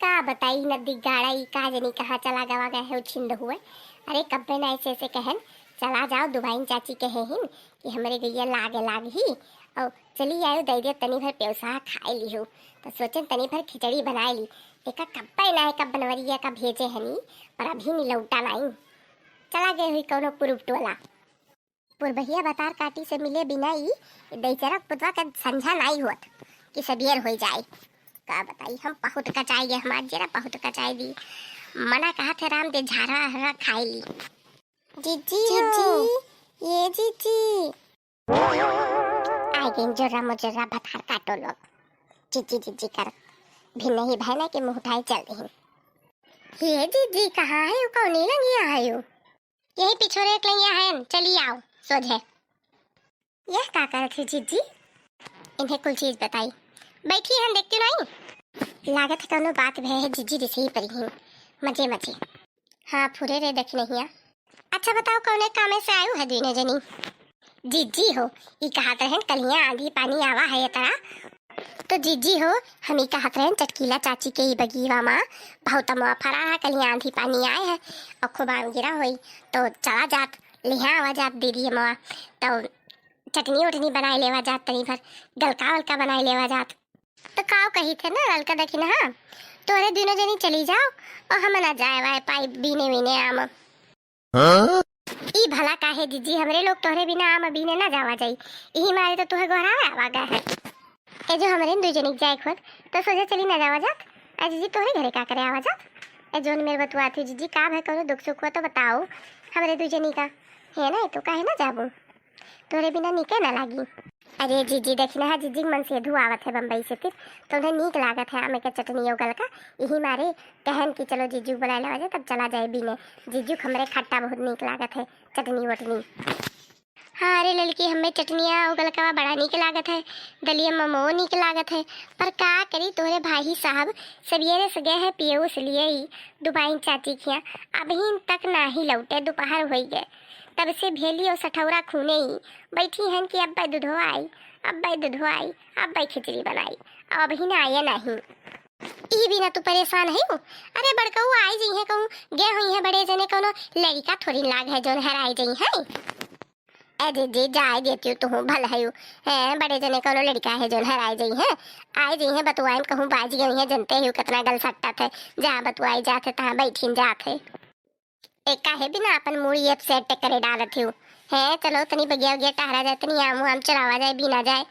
का बताई नदी गाड़ा ई का जनी कहाँ चला गवा गए है छिंद हुए। अरे कब्बे ना ऐसे ऐसे कहन चला जाओ दुबाइन चाची कहे हिन कि हमरे गैया लाग ही और चली आयो दे दे तनी भर प्योसा खाए ली हो तो सोचन तनी भर खिचड़ी बनाए ली। देखा कब्बे ना है कब बनवरिया का भेजे हनी पर अभी नहीं लौटा लाई। चला गए हुई कौनो पुरुपटोला पुरबहिया बतार काटी से मिले बिना ही दैचरक पुतवा का संझा नहीं होत कि सबेर हो जाए। का बताई हम बहुत कचाई गए हमार जरा बहुत कचाई दी मना कहा थे राम दे झारा हरा खाई ली। जीजी ये जीजी आई गई जरा मुजरा भतार काटो लोग जीजी जीजी कर भी नहीं भाई के मुंह उठाए चल रही। ये जीजी कहाँ है यू कौन लंगी आयो यही पिछोरे एक लंगी है चली आओ सोझे। यह का करत है जीजी इन्हें कुल चीज बताई बैठी हम देखती नहीं लागत है कौनो बात भे है जीजी रिसे ही परी हैं मजे मजे। हाँ फुरे रे देख नहीं है। अच्छा बताओ कौने कामे से आयु है दीने जनी जीजी हो ई कहत रहन कलिया आंधी पानी आवा है ये तरह तो जीजी हो हम ही कहत रहन चटकीला चाची के ही बगीवा माँ बहुत मुआ फरा है कलिया आंधी पानी आए है और खूब आम गिरा हुई तो चला जात लिहा आवा जात दीदी मुआ तो चटनी उटनी बनाए लेवा जात तनी भर गलका वलका बनाए लेवा जात तो काव कही थे ना ललका देखी ना हाँ तोरे दिनों जनी चली जाओ और हम ना जाए वाए पाई बीने बीने आम। हाँ? ई भला काहे जीजी हमरे लोग तोहरे बिना आम बीने ना जावा जाई यही मारे तो तुहे गोहरा आवा गया है ए जो हमरे दो जनी जाए खुद तो सोचे चली ना जावा जात आ जीजी तोहरे घरे का करे आवा जात ए जोन मेरे बतुआ थी जीजी का है करो दुख सुख हुआ तो बताओ हमरे दो जनी का है ना तो काहे ना जाबू तोरे बिना निके ना लागी। अरे जीजी देखना है जीजी मन से धुआ आवत है बम्बई से फिर तो उन्हें नीक लागत है आमे के चटनी उगल का यही मारे कहन की चलो जीजू बुला ले जाए तब चला जाए बीने जीजू हमरे खट्टा बहुत नीक लागत है चटनी वटनी। हाँ अरे लड़की हमें चटनिया उगल का बड़ा नीक लागत है दलिया ममो नीक लागत है पर का करी तोरे भाई साहब सवेरे से गए है पियो से लिए ही दुबाइन चाची खिया अभी तक ना ही लौटे दोपहर हो गए तब से भेली और सठौरा खूने ही बैठी हैं कि अब्बा दूधो आई अब्बा खिचड़ी बनाई अब अभी ना आया नहीं ई बिना तू परेशान है अरे बड़कऊ आई जी है कहूँ गे हुई है बड़े जने कोनो लड़का थोड़ी लाग है जोन हर आई जी है ए दीदी जाए देती हूँ तू भल है बड़े जने कोनो लड़का है जोन हर आई जी है बतुआइन कहूँ बाज गई है जनते ही कितना गल सट्टा थे जहाँ बतुआई जाते तहाँ बैठी जाते एक काहे बिना अपन मूड़ी एप सेट करे डालत हूँ है चलो तनी बगिया बगिया टहरा जाए तनी आम चरावा जाए बिना जाए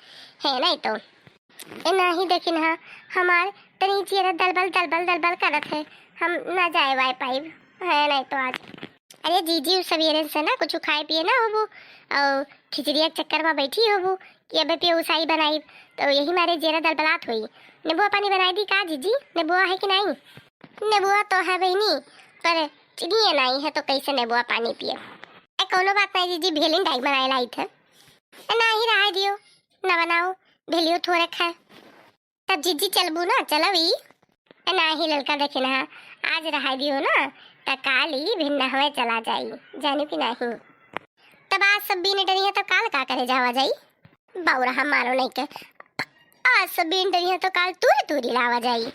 है नहीं तो ए नहीं देखिन हाँ हमार तनी चेहरा दलबल करत है हम ना जाए वाई पाइब है नहीं तो आज। अरे जीजी सवेरे से ना कुछ खाए पिए ना होबू और खिचड़िया चक्कर में बैठी होबू कि अब पे उसाई बनाई तो यही मारे जेरा दलबलात हुई। नींबुआ पानी बनाई दी का जीजी नींबुआ है कि नहीं? नींबुआ तो है बहनी पर चीनी नहीं है तो कैसे नींबुआ पानी पिए। कोनो बात नहीं जीजी भेलिन डाई बनाए लाई थे ना ही रहा दियो ना बनाओ भेलियो थोड़े खाए तब जीजी चलबू ना चलवी ना ही लड़का देखे ना आज रहा दियो ना तो काली भिन्न हमें चला जाई जानू कि नहीं तब आज सब बीने डरी है तो काल का करे जावा जाई बाउरा हम मारो नहीं के आज सब बीन डरी है तो काल तूरी लावा जाई।